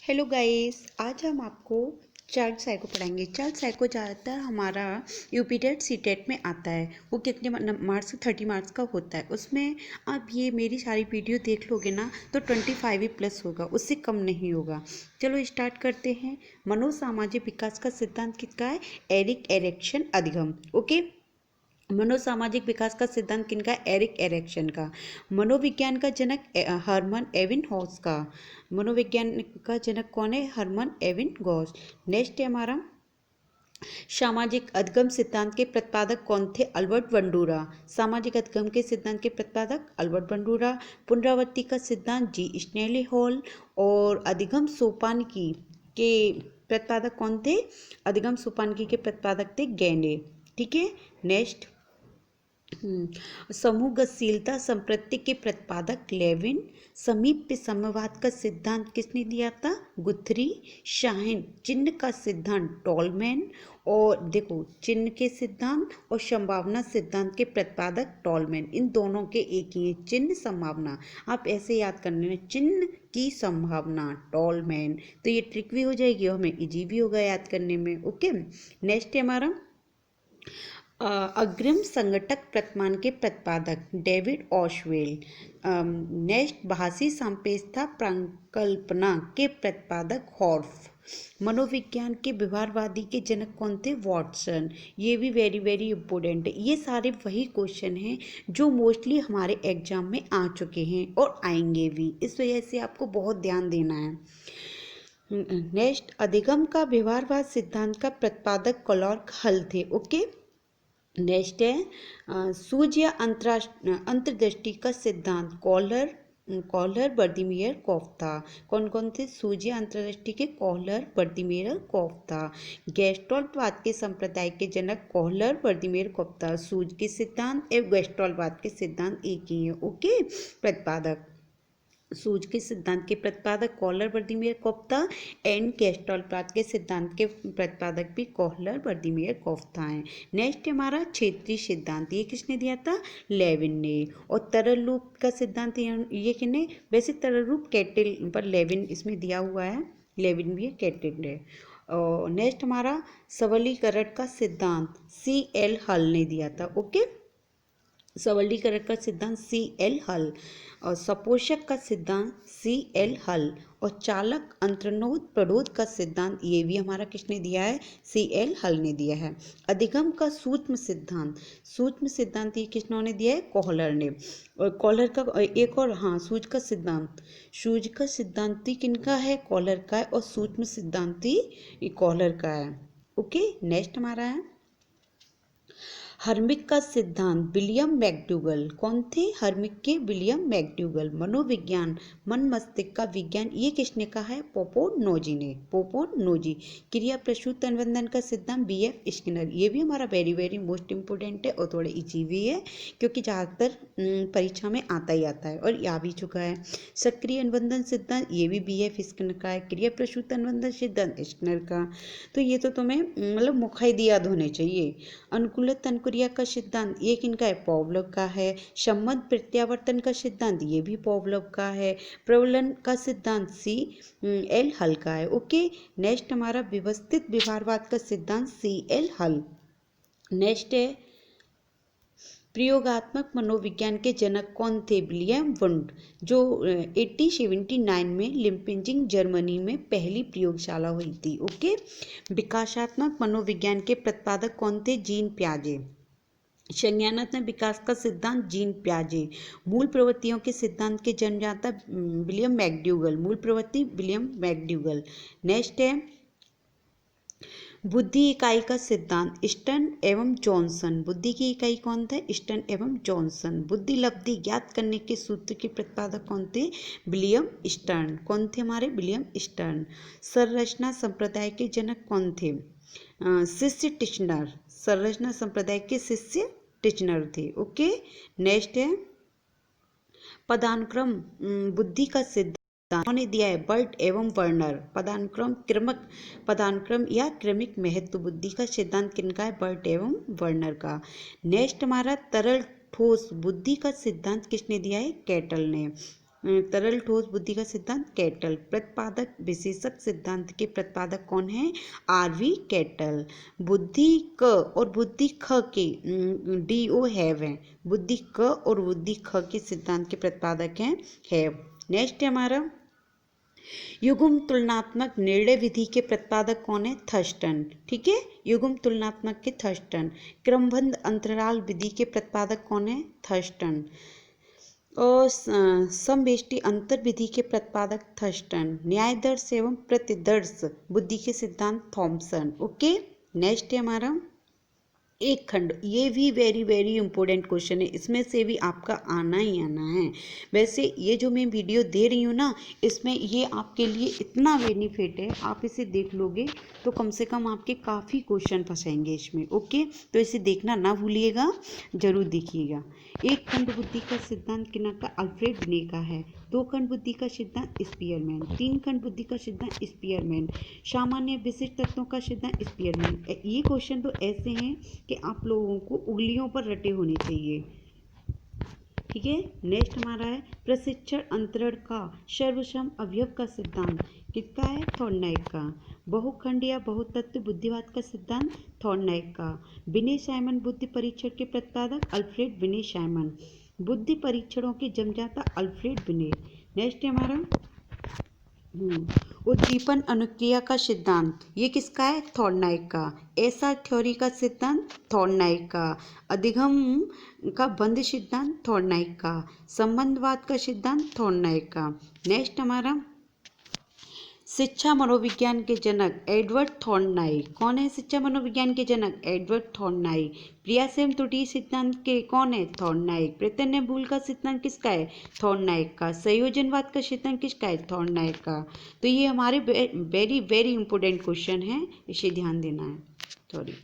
Hello guys, आज हम आपको चार्ट साइको पढ़ाएंगे। चार्ट साइको ज़्यादातर हमारा यूपी टेट सी टेट में आता है। वो कितने मार्क्स 30 मार्क्स का होता है। उसमें आप ये मेरी सारी वीडियो देख लोगे ना तो 25 ही प्लस होगा, उससे कम नहीं होगा। चलो स्टार्ट करते हैं। मनोसामाजिक विकास का सिद्धांत किसका है? एरिक एरिक्सन अधिगम। ओके, मनोसामाजिक विकास का सिद्धांत किनका? एरिक एरिक्सन का। मनोविज्ञान का जनक हर्मन एबिंगहॉस का। मनोविज्ञान का जनक कौन है? Hermann Ebbinghaus. नेक्स्ट है हमारा सामाजिक अधिगम सिद्धांत के प्रतिपादक कौन थे? Albert Bandura. सामाजिक अधिगम के सिद्धांत के प्रतिपादक अल्बर्ट बंडूरा। पुनरावृत्ति का सिद्धांत जी स्नेली हॉल। और अधिगम सोपानकी के प्रतिपादक कौन थे? अधिगम सोपानकी के प्रतिपादक थे गैने। ठीक है, नेक्स्ट समूहगतशीलता संप्रति के प्रतिपादक लेविन। समीप्य समवाद का सिद्धांत किसने दिया था? गुथरी शाहिन। चिन्ह का सिद्धांत टॉलमैन। और देखो, चिन्ह के सिद्धांत और संभावना सिद्धांत के प्रतिपादक टॉलमैन। इन दोनों के एक ही है, चिन्ह संभावना। आप ऐसे याद कर लेना, चिन्ह की संभावना टॉलमैन। तो ये ट्रिक भी हो जाएगी और हमें इजी भी होगा याद करने में। ओके, नेक्स्ट है हमारा अग्रिम संगठक प्रतिमान के प्रतिपादक डेविड ऑशवेल। नेक्स्ट भाषी सापेक्षता प्रकल्पना के प्रतिपादक हॉर्फ। मनोविज्ञान के व्यवहारवादी के जनक कौन थे? वॉटसन। ये भी वेरी वेरी इंपॉर्टेंट है। ये सारे वही क्वेश्चन हैं जो मोस्टली हमारे एग्जाम में आ चुके हैं और आएंगे भी, इस वजह से आपको बहुत ध्यान देना है। नेक्स्ट अधिगम का व्यवहारवाद सिद्धांत का प्रतिपादक क्लार्क हल थे। ओके, नेक्स्ट है सूझ या अंतर्दृष्टि का सिद्धांत कॉलर बर्दिमेयर कोफ्ता। कौन कौन थे सूझ या अंतर्दृष्टि के? कॉलर बर्दिमेयर कोफ्ता। गेस्टॉल्टवाद के संप्रदाय के जनक कॉलर बर्दिमेयर कोफ्ता। सूझ के सिद्धांत एवं गेस्टॉल्टवाद के सिद्धांत एक ही है। ओके, प्रतिपादक सूझ के सिद्धांत के प्रतिपादक कॉलर बर्दिमेयर कोफ्ता एंड गेस्टॉल्टवाद के सिद्धांत के प्रतिपादक भी कॉलर बर्दिमेयर कोफ्ता हैं। नेक्स्ट हमारा क्षेत्रीय सिद्धांत, ये किसने दिया था? लेविन ने। और तरल रूप का सिद्धांत ये किसने? वैसे तरल रूप कैटिल, पर लेविन इसमें दिया हुआ है, लेविन भी है, कैटिल है। और नेक्स्ट हमारा सबलीकरण का सिद्धांत C.L. हल ने दिया था। ओके, सबलीकरण का सिद्धांत C.L. हल। और सपोषक का सिद्धांत C.L. हल। और चालक अंतर्नोद प्ररोध का सिद्धांत ये भी हमारा किसने दिया है? C.L. हल ने दिया है। अधिगम का सूक्ष्म सिद्धांत ये किसने दिया है? कॉलर ने। और कॉलर का एक और, हाँ, सूझ का सिद्धांति किनका है? कॉलर का है। और सूक्ष्म सिद्धांति कॉलर का है। ओके, नेक्स्ट हमारा है हर्मिक का सिद्धांत विलियम मैकडूगल। कौन थे? हर्मिक के विलियम मैकडूगल। मनोविज्ञान मन मस्तिष्क का विज्ञान ये किसने कहा है? पोपोनोजी ने। पोपोनोजी। क्रिया प्रसूत अनुबंधन का सिद्धांत B.F. स्किनर। ये भी हमारा वेरी वेरी मोस्ट इंपोर्टेंट है और थोड़ा इजी भी है, क्योंकि ज़्यादातर परीक्षा में आता ही आता है और आ भी चुका है। सक्रिय अनुबंधन सिद्धांत ये भी B.F. स्किनर का है। क्रिया प्रसूत अनुबंधन सिद्धांत स्किनर का। तो ये तो तुम्हें मतलब मुखैद याद होने चाहिए। अनुकूलित अनुक्रिया का सिद्धांत ये किनका है? पॉवलोव का है। संबंध प्रत्यावर्तन का सिद्धांत ये भी पॉवलोव का है। प्रबलन का सिद्धांत C.L. हल का है। ओके, नेक्स्ट हमारा व्यवस्थित व्यवहारवाद का सिद्धांत C.L. हल। नेक्स्ट है प्रयोगात्मक मनोविज्ञान के जनक कौन थे? विलियम वुंड, जो 1879 में लिम्पिंजिंग जर्मनी में पहली प्रयोगशाला हुई थी। ओके, विकासात्मक मनोविज्ञान के प्रतिपादक कौन थे? जीन पियाजे। संज्ञानात्मक विकास का सिद्धांत जीन पियाजे। मूल प्रवृत्तियों के सिद्धांत के जन्मदाता विलियम मैकडूगल। मूल प्रवृत्ति विलियम मैकडूगल। नेक्स्ट है बुद्धि इकाई का सिद्धांत स्टर्न एवं जॉनसन। बुद्धि की इकाई कौन था? स्टर्न एवं जॉनसन। बुद्धि लब्धि ज्ञात करने के सूत्र के प्रतिपादक कौन थे? William stern. कौन थे हमारे? William stern. संरचना संप्रदाय के जनक कौन थे? शिष्य टिचनर। संरचना संप्रदाय के शिष्य टिचनर थे। ओके, नेक्स्ट है पदानुक्रम बुद्धि का सिद्धांत उन्होंने दिया है? बर्ट एवं वर्नर। पदानुक्रम या क्रमिक महत्व बुद्धि का सिद्धांत किनका है? बर्ट एवं वर्नर का। नेक्स्ट हमारा तरल ठोस बुद्धि का सिद्धांत किसने दिया है? कैटल ने। तरल ठोस बुद्धि का सिद्धांत कैटल। प्रतिपादक विशेषक सिद्धांत के प्रतिपादक कौन है? R B Cattell. बुद्धि क और बुद्धि ख के DO हैव हैं। बुद्धि क और बुद्धि ख के सिद्धांत के प्रतिपादक हैं हैव। नेक्स्ट है हमारा युग्म तुलनात्मक निर्णय विधि के प्रतिपादक कौन है? थर्स्टन। ठीक है, युग्म तुलनात्मक के थर्स्टन। क्रमबद्ध अंतराल विधि के प्रतिपादक कौन है? थर्स्टन। और समवेष्टि अंतर विधि के प्रतिपादक थर्स्टन। न्यायदर्श एवं प्रतिदर्श बुद्धि के सिद्धांत थॉमसन। ओके, नेक्स्ट है हमारा एक खंड। ये भी वेरी वेरी इंपॉर्टेंट क्वेश्चन है, इसमें से भी आपका आना ही आना है। वैसे ये जो मैं वीडियो दे रही हूँ ना, इसमें ये आपके लिए इतना बेनिफिट है, आप इसे देख लोगे तो कम से कम आपके काफ़ी क्वेश्चन फंसेंगे इसमें। ओके, तो इसे देखना ना भूलिएगा, जरूर देखिएगा। एक खंड बुद्धि का सिद्धांत किना का? अल्फ्रेड बिने का है। दो खंड बुद्धि का सिद्धांत स्पीयरमैन। तीन खंड बुद्धि का सिद्धांत स्पीयरमैन। सामान्य विशिष्ट तत्वों का सिद्धांत स्पीयरमैन। ये क्वेश्चन तो ऐसे हैं कि आप लोगों को उंगलियों पर रटे होने चाहिए। ठीक है, नेक्स्ट हमारा है प्रशिक्षण अंतरण का सर्वसम अवयव का सिद्धांत किसका है? थॉर्नडाइक का। बहुखंड या बहुतत्व बुद्धिवाद का सिद्धांत थॉर्नडाइक का। विनय साइमन बुद्धि परीक्षण के प्रतिपादक अल्फ्रेड विनय साइमन। बुद्धि परीक्षणों के जमजाता अल्फ्रेड विनय। नेक्स्ट है हमारा उद्दीपन अनुक्रिया का सिद्धांत, ये किसका है? थॉर्नडाइक का। ऐसा थ्योरी का सिद्धांत थॉर्नडाइक का। अधिगम का बंध सिद्धांत थॉर्नडाइक का। संबंधवाद का सिद्धांत थॉर्नडाइक का। नेक्स्ट हमारा शिक्षा मनोविज्ञान के जनक एडवर्ड थॉर्नडाइक। कौन है शिक्षा मनोविज्ञान के जनक? Edward Thorndike. प्रयास एवं त्रुटि सिद्धांत के कौन है? थॉर्नडाइक। प्रत्यय भूल का सिद्धांत किसका है? थॉर्नडाइक का। संयोजनवाद का सिद्धांत किसका है? थॉर्नडाइक का। तो ये हमारे वेरी वेरी इंपॉर्टेंट क्वेश्चन है, इसे ध्यान देना है। सॉरी।